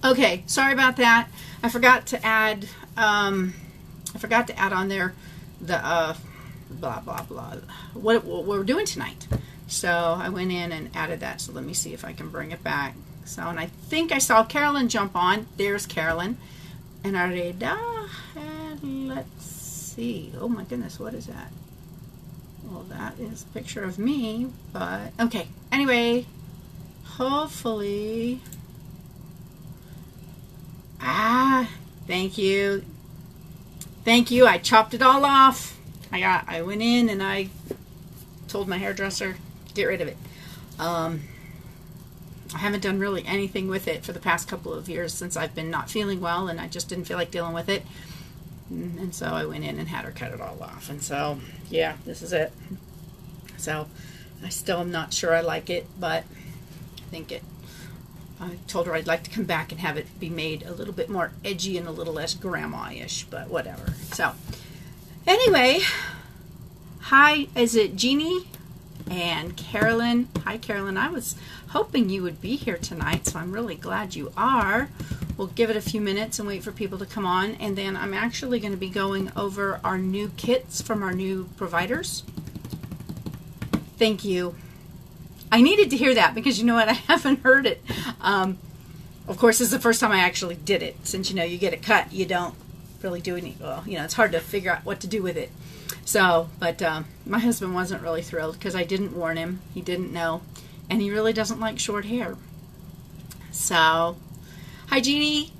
Okay, sorry about that. I forgot to add. On there the blah blah blah. What we're doing tonight. So I went in and added that. So let me see if I can bring it back. So, and I think I saw Carolyn jump on. There's Carolyn. And Areda. And let's see. Oh my goodness, what is that? Well, that is a picture of me. But okay. Anyway, hopefully. Thank you. Thank you. I chopped it all off. I went in and I told my hairdresser, get rid of it. I haven't done really anything with it for the past couple of years since I've been not feeling well, and I just didn't feel like dealing with it. And so I went in and had her cut it all off. And so, yeah, this is it. So I still am not sure I like it, but I told her I'd like to come back and have it be made a little bit more edgy and a little less grandma-ish, but whatever. So, anyway, hi, is it Jeannie and Carolyn? Hi, Carolyn. I was hoping you would be here tonight, so I'm really glad you are. We'll give it a few minutes and wait for people to come on, and then I'm actually going to be going over our new kits from our new providers. Thank you. I needed to hear that because you know what? I haven't heard it. Of course, this is the first time I actually did it. Since, you get it cut, you don't really do any, well, it's hard to figure out what to do with it. So, but my husband wasn't really thrilled because I didn't warn him. He didn't know. And he really doesn't like short hair. So, hi, Jeannie.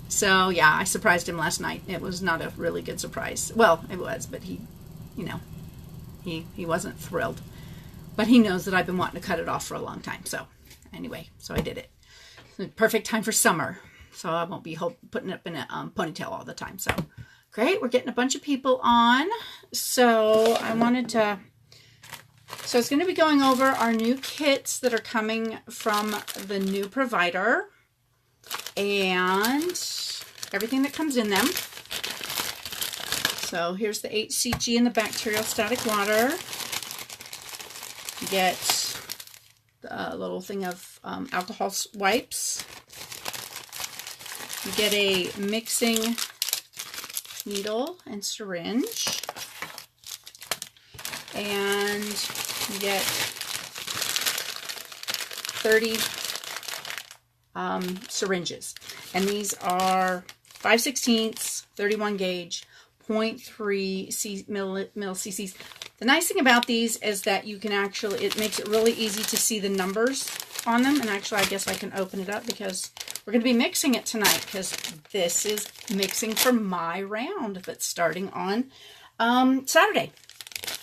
So, yeah, I surprised him last night. It was not a really good surprise. Well, it was, but he wasn't thrilled. But he knows that I've been wanting to cut it off for a long time. So anyway, so I did it. Perfect time for summer. So I won't be putting it up in a ponytail all the time. So great. We're getting a bunch of people on. So so it's going to be going over our new kits that are coming from the new provider. And everything that comes in them. So here's the hCG and the bacterial static water. You get a little thing of alcohol wipes. You get a mixing needle and syringe. And you get 30 syringes. And these are 5/16, 31 gauge, 0.3 mil cc's. The nice thing about these is that you can actually, it makes it really easy to see the numbers on them. And actually, I guess I can open it up because we're going to be mixing it tonight because this is mixing for my round that's starting on Saturday.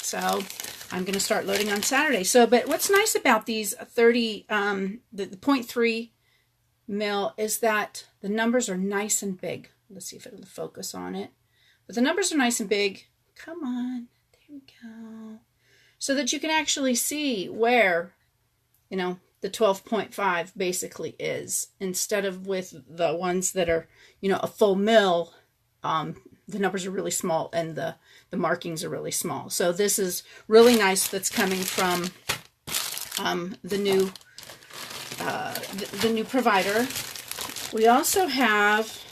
So I'm going to start loading on Saturday. So, but what's nice about these 30, the 0.3 mil is that the numbers are nice and big. Let's see if it'll focus on it. But the numbers are nice and big. Come on. There we go. So that you can actually see where, the 12.5 basically is. Instead of with the ones that are, a full mil, the numbers are really small and the markings are really small. So this is really nice that's coming from the new provider. We also have,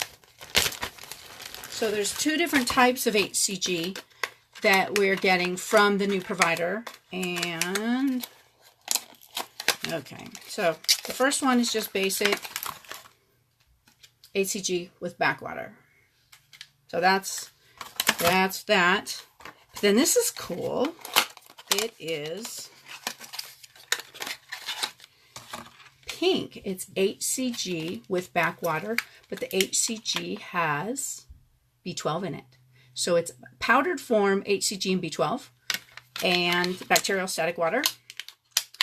so there's two different types of hCG that we're getting from the new provider. And okay, so the first one is just basic hCG with backwater. So that's that. But then this is cool. It is pink. It's hCG with backwater, but the hCG has B12 in it. So it's powdered form hCG and B12 and bacterial static water.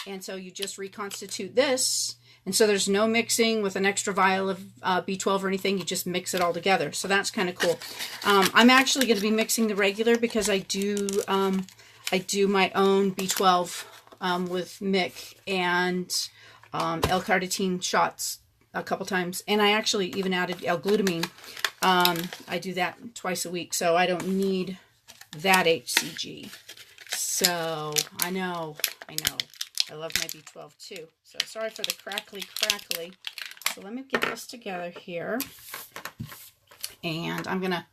And so you just reconstitute this. And so there's no mixing with an extra vial of B12 or anything. You just mix it all together. So that's kind of cool. I'm actually going to be mixing the regular because I do my own B12 with Mick and L-carnitine shots a couple times. And I actually even added L-glutamine. I do that twice a week, so I don't need that hCG. So I know. I love my B12 too. So sorry for the crackly. So let me get this together here. And I'm going to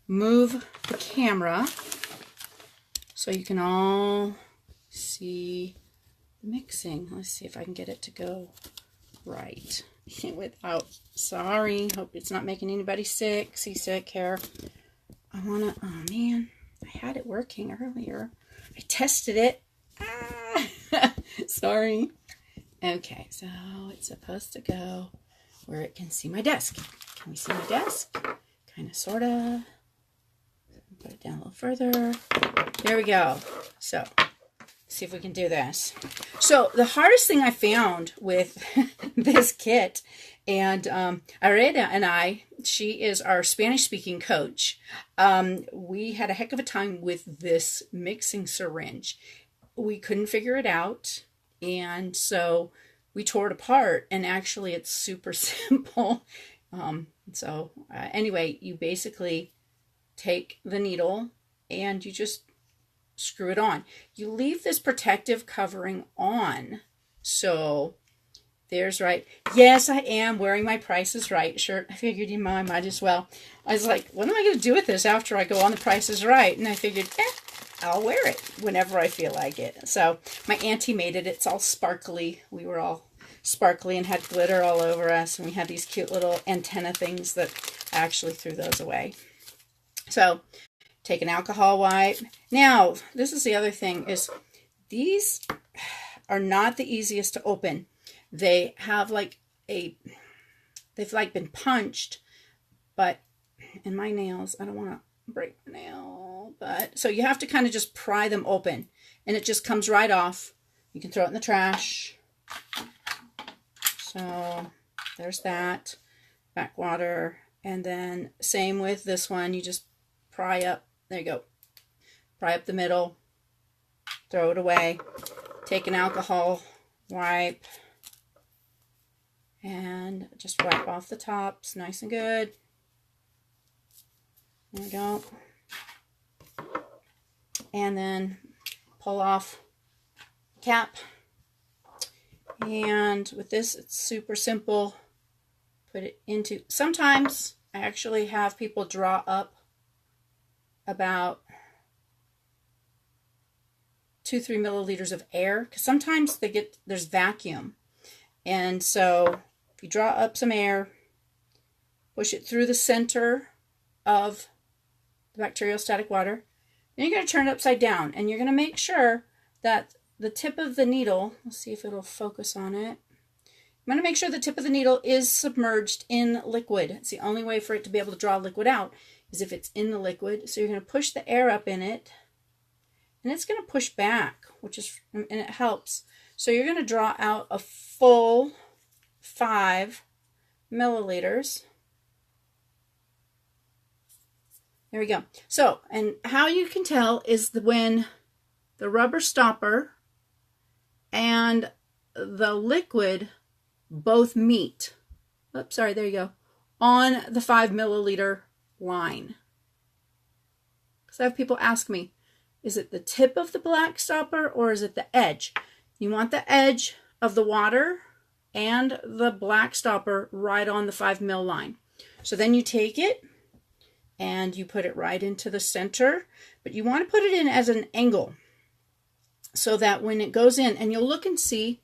move the camera so you can all see the mixing. Let's see if I can get it to go right without, sorry, hope it's not making anybody sick, seasick here. I want to, oh man, I had it working earlier. I tested it. Sorry. Okay, so it's supposed to go where it can see my desk. Can we see my desk? Kind of, sort of. Put it down a little further. There we go. So, see if we can do this. So, the hardest thing I found with this kit, and Areda and I, she is our Spanish-speaking coach. We had a heck of a time with this mixing syringe. We couldn't figure it out, and so we tore it apart, and actually it's super simple. Anyway, you basically take the needle and you just screw it on. You leave this protective covering on. So there's right. Yes, I am wearing my Price is Right shirt. I figured you might as well. I was like, what am I going to do with this after I go on the Price is Right? And I figured, I'll wear it whenever I feel like it. So my auntie made it. It's all sparkly. We were all sparkly and had glitter all over us. And we had these cute little antenna things that I actually threw those away. So take an alcohol wipe. Now, this is the other thing is these are not the easiest to open. They have they've been punched, but in my nails, I don't want to break my nail, but so you have to kind of just pry them open and it just comes right off. You can throw it in the trash. So there's that backwater. And then same with this one, you just pry up, there you go, pry up the middle, throw it away, take an alcohol wipe and just wipe off the tops nice and good. There we go. And then pull off the cap. And with this, it's super simple. Put it into, sometimes I actually have people draw up about 2-3 milliliters of air, because sometimes there's vacuum. And so if you draw up some air, push it through the center of the bacteriostatic water. Then you're going to turn it upside down, and you're going to make sure that the tip of the needle, let's see if it'll focus on it. I'm going to make sure the tip of the needle is submerged in liquid. It's the only way for it to be able to draw liquid out is if it's in the liquid. So you're going to push the air up in it, and it's going to push back, and it helps. So you're going to draw out a full 5 milliliters. There we go. So, and how you can tell is when the rubber stopper and the liquid both meet. Oops, sorry, there you go. On the 5 milliliter line. Because I have people ask me, is it the tip of the black stopper or is it the edge? You want the edge of the water and the black stopper right on the 5 mil line. So then you take it and you put it right into the center, but you want to put it in as an angle so that when it goes in, and you'll look and see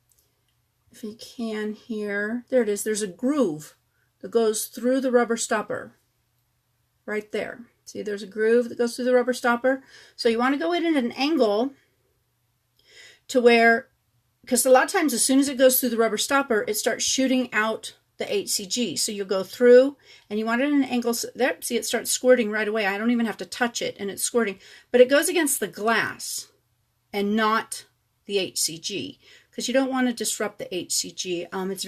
if you can here, there it is, there's a groove that goes through the rubber stopper right there. See, there's a groove that goes through the rubber stopper. So you want to go in at an angle to where, because a lot of times as soon as it goes through the rubber stopper, it starts shooting out the hCG. So you'll go through and you want it at an angle. So there, see, it starts squirting right away. I don't even have to touch it and it's squirting. But it goes against the glass and not the hCG, because you don't want to disrupt the hCG. It's